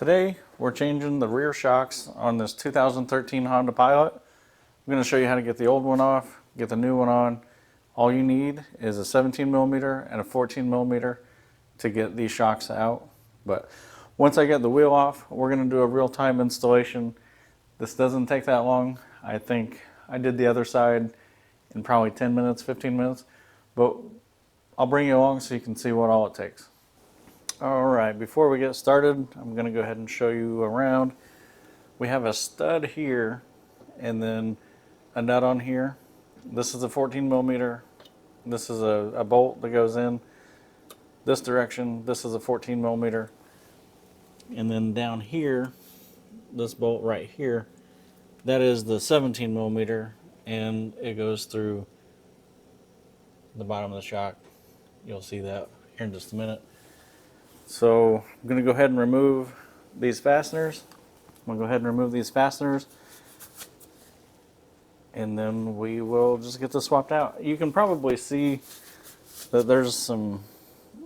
Today we're changing the rear shocks on this 2013 Honda Pilot. I'm going to show you how to get the old one off, get the new one on. All you need is a 17 millimeter and a 14 millimeter to get these shocks out. But once I get the wheel off, we're going to do a real-time installation. This doesn't take that long. I think I did the other side in probably 10 minutes, 15 minutes, but I'll bring you along so you can see what all it takes. All right, before we get started, I'm going to go ahead and show you around. We have a stud here and then a nut on here. This is a 14 millimeter. This is a bolt that goes in this direction. This is a 14 millimeter. And then down here, this bolt right here, that is the 17 millimeter, and it goes through the bottom of the shock. You'll see that here in just a minute. So I'm going to go ahead and remove these fasteners. I'm going to go ahead and remove these fasteners, and then we will just get this swapped out. You can probably see that there's some,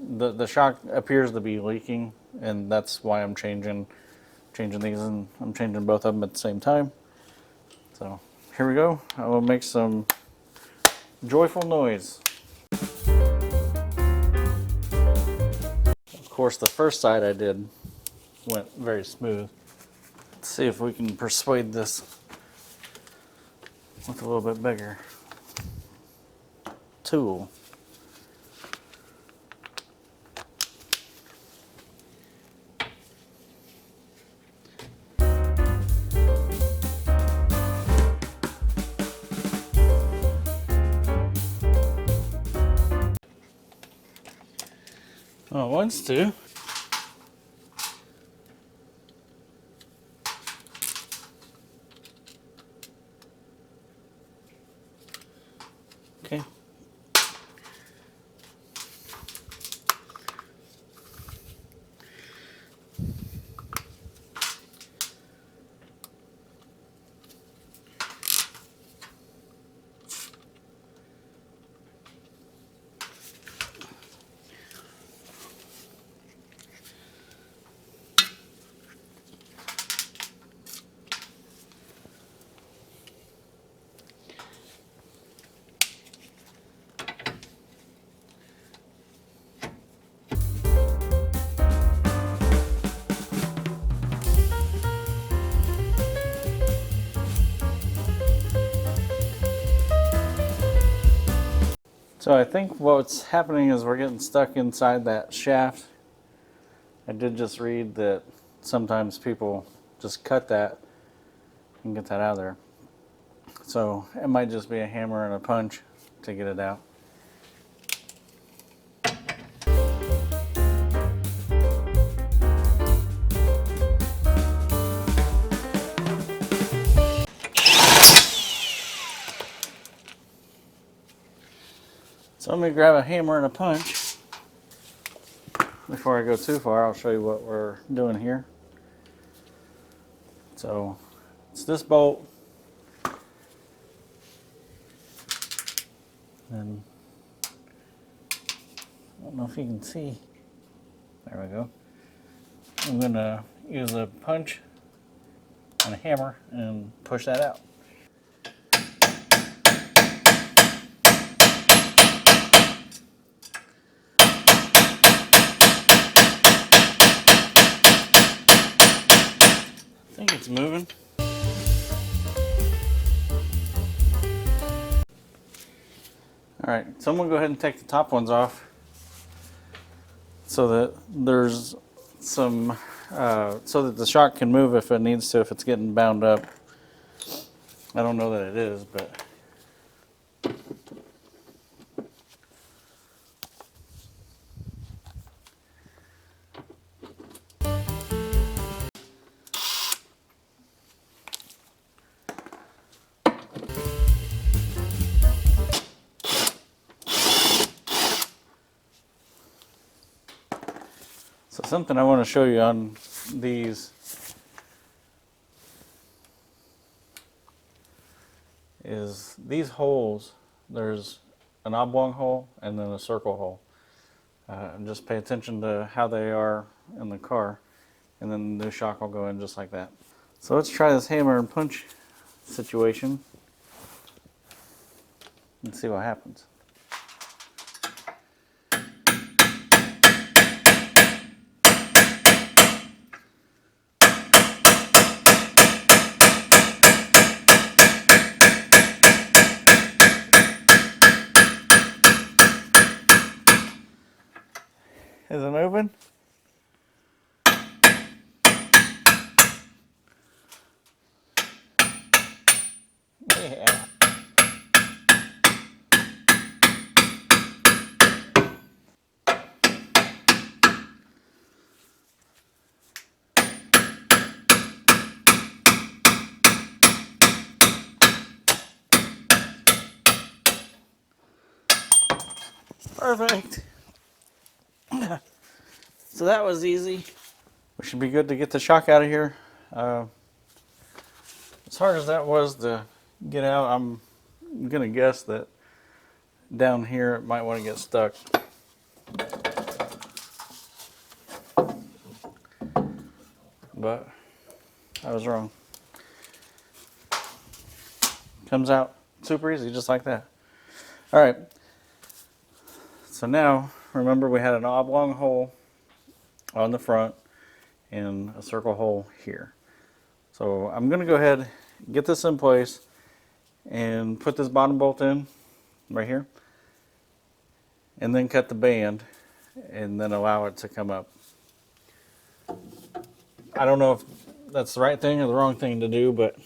the shock appears to be leaking, and that's why I'm changing these, and I'm changing both of them at the same time. So here we go. I will make some joyful noise. Of course, the first side I did went very smooth. Let's see if we can persuade this with a little bit bigger tool. Well, it wants to. Okay. So I think what's happening is we're getting stuck inside that shaft. I did just read that sometimes people just cut that and get that out of there. So it might just be a hammer and a punch to get it out. So let me grab a hammer and a punch. Before I go too far, I'll show you what we're doing here. So it's this bolt, and I don't know if you can see. There we go. I'm going to use a punch and a hammer and push that out. I think it's moving. Alright, so I'm going to go ahead and take the top ones off so that there's some, so that the shock can move if it needs to, if it's getting bound up. I don't know that it is, but so something I want to show you on these is these holes. There's an oblong hole and then a circle hole. And just pay attention to how they are in the car. and then the new shock will go in just like that. So let's try this hammer and punch situation and see what happens. Is it moving? Yeah. Perfect. So that was easy. We should be good to get the shock out of here. As hard as that was to get out, I'm gonna guess that down here it might want to get stuck. But I was wrong. Comes out super easy, just like that. All right. So now, remember we had an oblong hole on the front and a circle hole here. So I'm going to go ahead, get this in place, and put this bottom bolt in right here, and then cut the band, and then allow it to come up. I don't know if that's the right thing or the wrong thing to do, but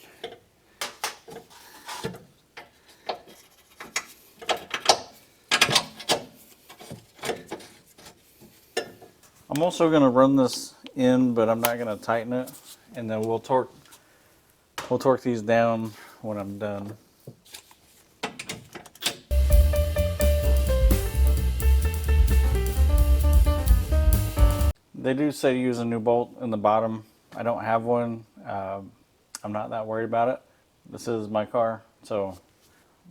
I'm also going to run this in, but I'm not going to tighten it, and then we'll torque these down when I'm done. They do say to use a new bolt in the bottom. I don't have one. I'm not that worried about it. This is my car, so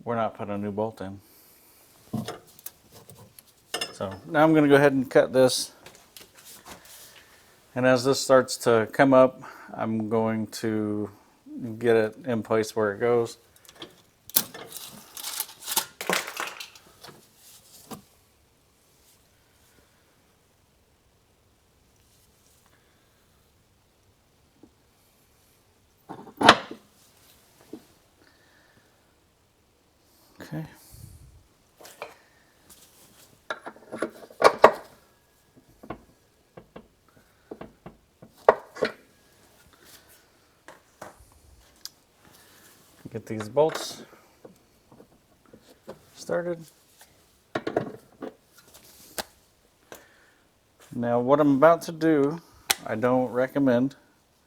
we're not putting a new bolt in. So now I'm going to go ahead and cut this. And as this starts to come up, I'm going to get it in place where it goes. Okay. Get these bolts started. Now what I'm about to do, I don't recommend.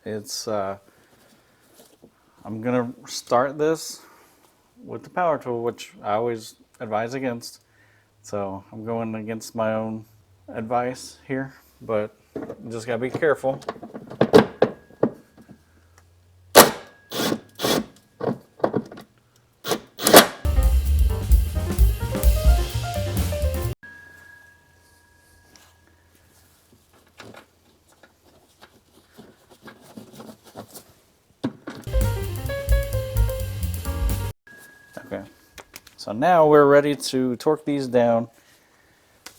It's I'm gonna start this with the power tool, which I always advise against. So I'm going against my own advice here, but you just gotta be careful. Okay, so now we're ready to torque these down.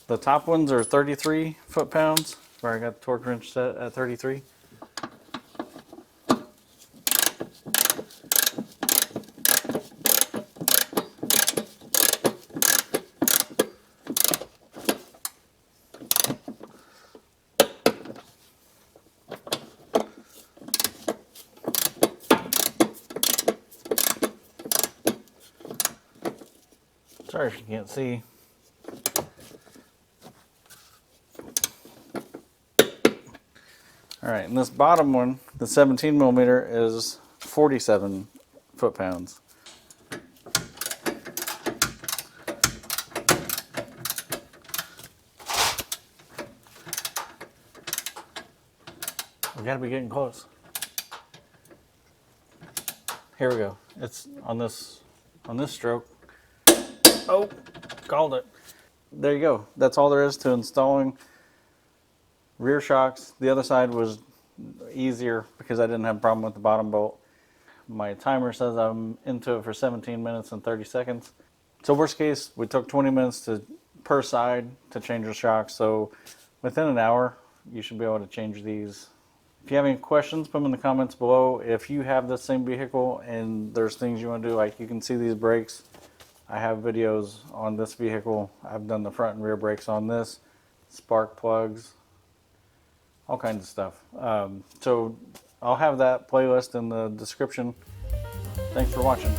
The top ones are 33 foot-pounds, where I got the torque wrench set at 33. Sorry if you can't see. All right, and this bottom one, the 17 millimeter, is 47 foot-pounds. We gotta be getting close. Here we go. It's on this stroke. Oh, called it. There you go. That's all there is to installing rear shocks. The other side was easier because I didn't have a problem with the bottom bolt. My timer says I'm into it for 17 minutes and 30 seconds. So worst case, we took 20 minutes per side to change the shocks. So within an hour, you should be able to change these. If you have any questions, put them in the comments below. If you have the same vehicle and there's things you want to do, like you can see these brakes. I have videos on this vehicle. I've done the front and rear brakes on this, spark plugs, all kinds of stuff. So I'll have that playlist in the description. Thanks for watching.